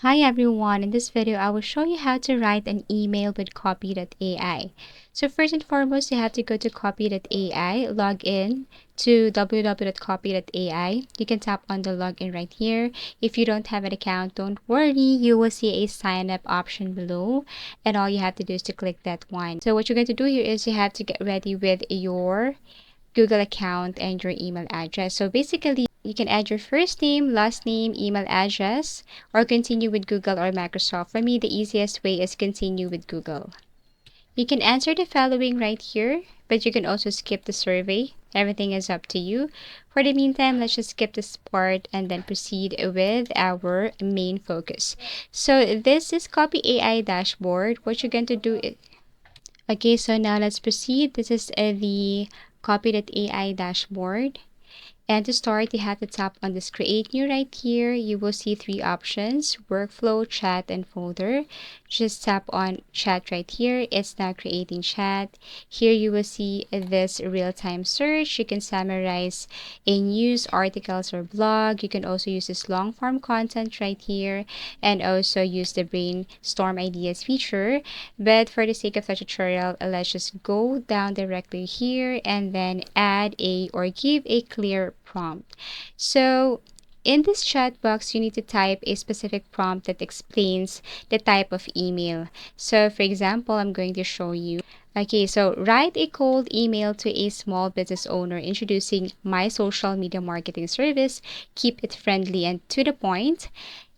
Hi everyone, in this video I will show you how to write an email with Copy.ai. So first and foremost, you have to go to Copy.ai, log in to www.copy.ai. You can tap on the login right here. If you don't have an account, don't worry, you will see a sign up option below and all you have to do is to click that one. So what you're going to do here is you have to get ready with your Google account and your email address. So basically, you can add your first name, last name, email address, or continue with Google or Microsoft. For me, the easiest way is continue with Google. You can answer the following right here, but you can also skip the survey. Everything is up to you. For the meantime, let's just skip this part and then proceed with our main focus. So this is Copy AI dashboard. What you're going to do is, okay, so now let's proceed. This is the Copy.ai dashboard. And to start, you have to tap on this create new right here. You will see three options: workflow, chat, and folder. Just tap on chat right here. It's now creating chat. Here you will see this real-time search. You can summarize a news, articles, or blog. You can also use this long form content right here and also use the brainstorm ideas feature. But for the sake of the tutorial, let's just go down directly here and then add a or give a clear prompt. So in this chat box, you need to type a specific prompt that explains the type of email. So for example, I'm going to show you. Okay, so write a cold email to a small business owner introducing my social media marketing service. Keep it friendly and to the point,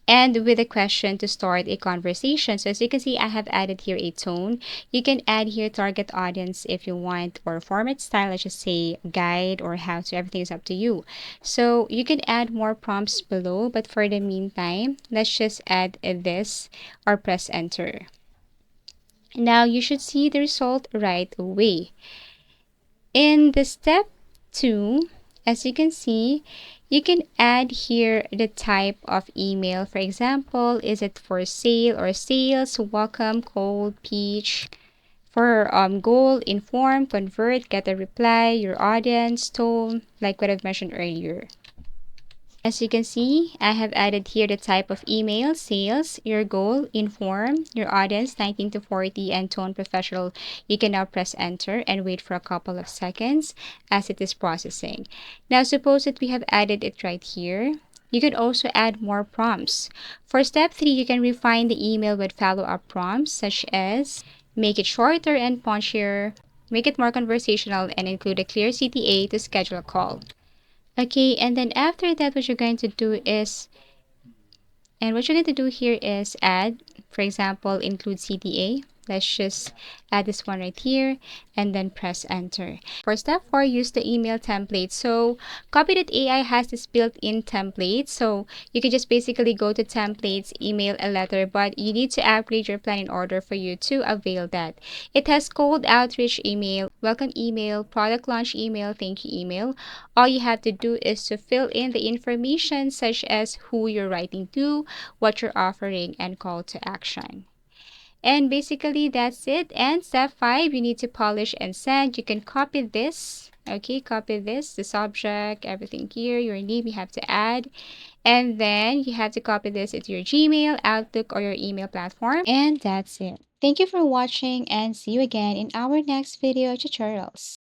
and with a question to start a conversation. So as you can see, I have added here a tone. You can add here target audience if you want, or format style, let's just say guide or how to, everything is up to you. So you can add more prompts below, but for the meantime, let's just add this or press enter. Now you should see the result right away. In the step 2, as you can see, you can add here the type of email. For example, is it for sale or sales, welcome, cold, peach. For goal, inform, convert, get a reply, your audience, tone, like what I've mentioned earlier. As you can see, I have added here the type of email: sales, your goal, inform, your audience 19 to 40, and tone professional. You can now press enter and wait for a couple of seconds as it is processing. Now suppose that we have added it right here. You can also add more prompts. For step 3, you can refine the email with follow-up prompts such as make it shorter and punchier, make it more conversational, and include a clear CTA to schedule a call. Okay, and then after that, what you're going to do here is add, for example, include CTA. Let's just add this one right here and then press enter. For step 4, use the email template. So Copy.ai has this built-in template. So you can just basically go to templates, email a letter, but you need to upgrade your plan in order for you to avail that. It has cold outreach email, welcome email, product launch email, thank you email. All you have to do is to fill in the information such as who you're writing to, what you're offering, and call to action. And basically that's it. And step 5, you need to polish and send. You can copy this. Okay, copy this, the subject, everything here, your name you have to add. And then you have to copy this into your Gmail, Outlook, or your email platform. And that's it. Thank you for watching and see you again in our next video tutorials.